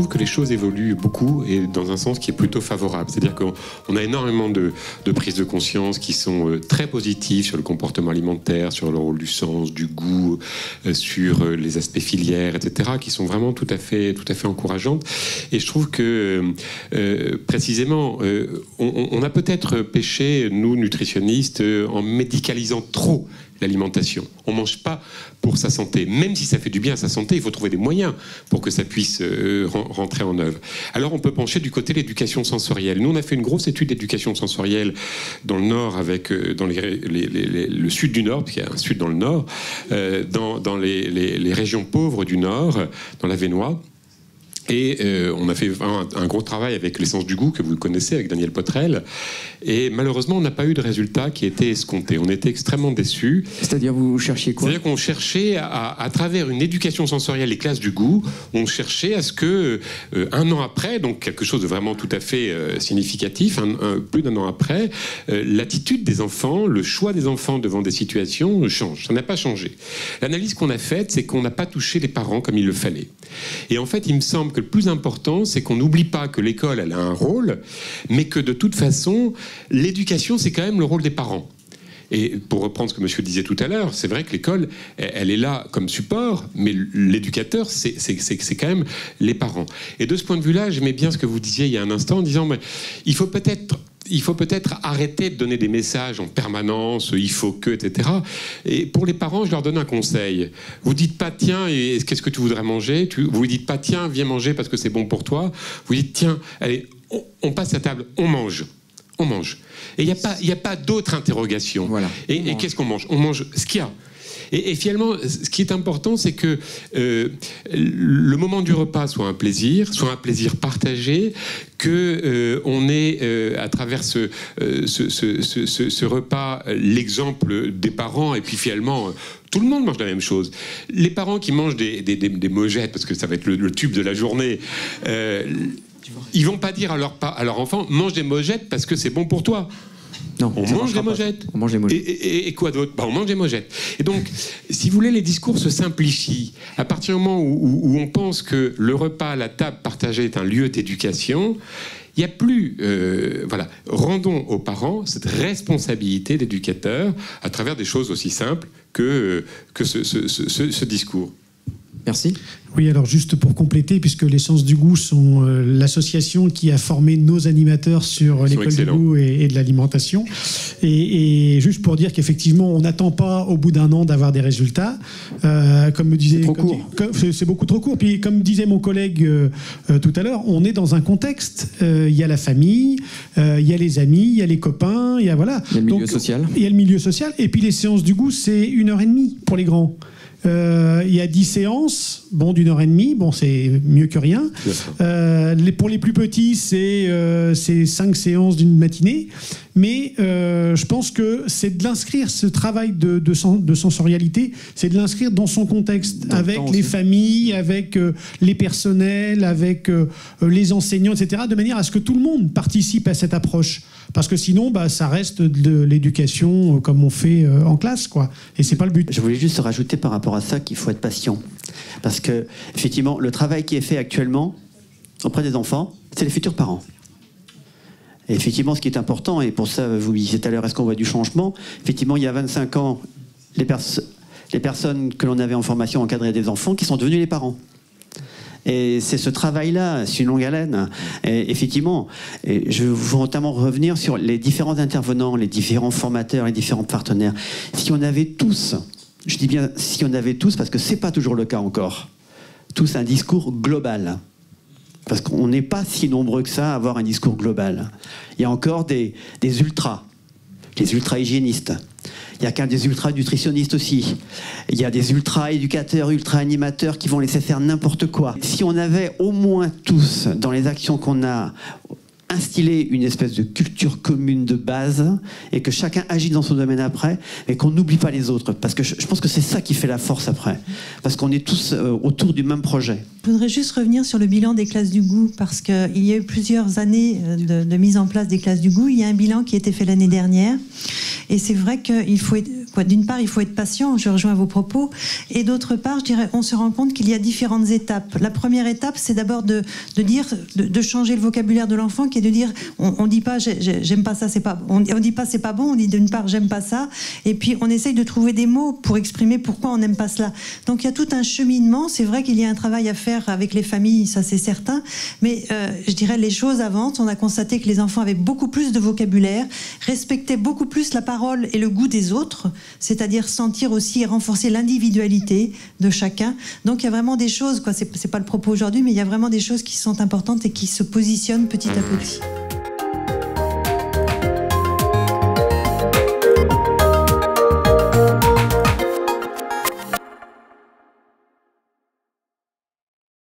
trouve que les choses évoluent beaucoup et dans un sens qui est plutôt favorable. C'est-à-dire qu'on a énormément de prises de conscience qui sont très positives sur le comportement alimentaire, sur le rôle du sens, du goût, sur les aspects filières, etc., qui sont vraiment tout à fait encourageantes. Et je trouve que précisément, on a peut-être péché, nous nutritionnistes, en médicalisant trop l'alimentation. On ne mange pas pour sa santé. Même si ça fait du bien à sa santé, il faut trouver des moyens pour que ça puisse rentrer en œuvre. Alors on peut pencher du côté de l'éducation sensorielle. Nous, on a fait une grosse étude d'éducation sensorielle dans le Nord, dans le sud du Nord, parce qu'il y a un sud dans le Nord, dans les régions pauvres du Nord, dans l'Avesnois. Et on a fait un gros travail avec l'essence du goût que vous connaissez, avec Daniel Potrel. Et malheureusement, on n'a pas eu de résultat qui était escompté. On était extrêmement déçus. C'est-à-dire, vous cherchiez quoi? C'est-à-dire qu'on cherchait, à travers une éducation sensorielle, les classes du goût, on cherchait à ce que, un an après, donc quelque chose de vraiment tout à fait significatif, plus d'un an après, l'attitude des enfants, le choix des enfants devant des situations change. Ça n'a pas changé. L'analyse qu'on a faite, c'est qu'on n'a pas touché les parents comme il le fallait. Et en fait, il me semble que le plus important, c'est qu'on n'oublie pas que l'école, elle a un rôle, mais que de toute façon, l'éducation, c'est quand même le rôle des parents. Et pour reprendre ce que monsieur disait tout à l'heure, c'est vrai que l'école, elle est là comme support, mais l'éducateur, c'est quand même les parents. Et de ce point de vue-là, j'aimais bien ce que vous disiez il y a un instant, en disant, mais il faut peut-être arrêter de donner des messages en permanence, il faut que, etc. Et pour les parents, je leur donne un conseil. Vous dites pas, tiens, qu'est-ce que tu voudrais manger? Vous dites pas, tiens, viens manger parce que c'est bon pour toi. Vous dites, tiens, allez, on passe à table, on mange. On mange. Et il n'y a pas d'autre interrogation. Voilà. Et qu'est-ce qu'on mange? On mange ce qu'il y a. Et finalement, ce qui est important, c'est que le moment du repas soit un plaisir partagé, que on ait à travers ce repas l'exemple des parents, et puis finalement tout le monde mange la même chose. Les parents qui mangent des mojettes, parce que ça va être le tube de la journée, ils vont pas dire à leur enfant, mange des mojettes parce que c'est bon pour toi. Non, on mange des mojettes. On mange des mojettes. Et quoi d'autre? On mange des mojettes. Et donc, si vous voulez, les discours se simplifient. À partir du moment où on pense que le repas, la table partagée est un lieu d'éducation, il n'y a plus... voilà. Rendons aux parents cette responsabilité d'éducateur à travers des choses aussi simples que ce discours. Merci. Oui, alors juste pour compléter, puisque les Sens du Goût sont l'association qui a formé nos animateurs sur l'école du goût et de l'alimentation. Et juste pour dire qu'effectivement, on n'attend pas au bout d'un an d'avoir des résultats. Comme me disait... C'est trop court. C'est beaucoup trop court. Puis comme disait mon collègue tout à l'heure, on est dans un contexte. Il y a la famille, il y a les amis, il y a les copains, il y a voilà. Il y a le milieu social. Il y a le milieu social. Et puis les séances du goût, c'est 1h30 pour les grands. Il y a 10 séances, bon, d'1h30, bon, c'est mieux que rien. Pour les plus petits, c'est 5 séances d'une matinée. Mais je pense que c'est de l'inscrire, ce travail de sensorialité, c'est de l'inscrire dans son contexte, avec les familles, avec les personnels, avec les enseignants, etc., de manière à ce que tout le monde participe à cette approche. Parce que sinon, ça reste de l'éducation comme on fait en classe, quoi. Et c'est pas le but. Je voulais juste rajouter par rapport à ça qu'il faut être patient. Parce que, effectivement, le travail qui est fait actuellement auprès des enfants, c'est les futurs parents. Et effectivement, ce qui est important, et pour ça, vous disiez tout à l'heure, est-ce qu'on voit du changement? Effectivement, il y a 25 ans, les personnes que l'on avait en formation encadraient des enfants qui sont devenus les parents. Et c'est ce travail-là, c'est une longue haleine. Et effectivement, je veux notamment revenir sur les différents intervenants, les différents formateurs, les différents partenaires. Si on avait tous, je dis bien si on avait tous, parce que ce n'est pas toujours le cas encore, tous un discours global. Parce qu'on n'est pas si nombreux que ça à avoir un discours global. Il y a encore des ultras, les ultra-hygiénistes. Il y a quand des ultra-nutritionnistes aussi. Il y a des ultra-éducateurs, ultra-animateurs qui vont laisser faire n'importe quoi. Si on avait au moins tous, dans les actions qu'on a, instiller une espèce de culture commune de base et que chacun agit dans son domaine après et qu'on n'oublie pas les autres. Parce que je pense que c'est ça qui fait la force après. Parce qu'on est tous autour du même projet. Je voudrais juste revenir sur le bilan des classes du goût parce qu'il y a eu plusieurs années de mise en place des classes du goût. Il y a un bilan qui a été fait l'année dernière et c'est vrai qu'il faut quoi. D'une part, il faut être patient, je rejoins vos propos, et d'autre part, je dirais, on se rend compte qu'il y a différentes étapes. La première étape, c'est d'abord de changer le vocabulaire de l'enfant, qui est de dire, on dit pas j'aime pas ça, c'est pas, on dit pas c'est pas bon, on dit d'une part j'aime pas ça, et puis on essaye de trouver des mots pour exprimer pourquoi on n'aime pas cela. Donc il y a tout un cheminement. C'est vrai qu'il y a un travail à faire avec les familles, ça c'est certain, mais je dirais les choses avancent. On a constaté que les enfants avaient beaucoup plus de vocabulaire, respectaient beaucoup plus la parole et le goût des autres, c'est-à-dire sentir aussi et renforcer l'individualité de chacun. Donc il y a vraiment des choses, quoi. C'est pas le propos aujourd'hui, mais il y a vraiment des choses qui sont importantes et qui se positionnent petit à petit.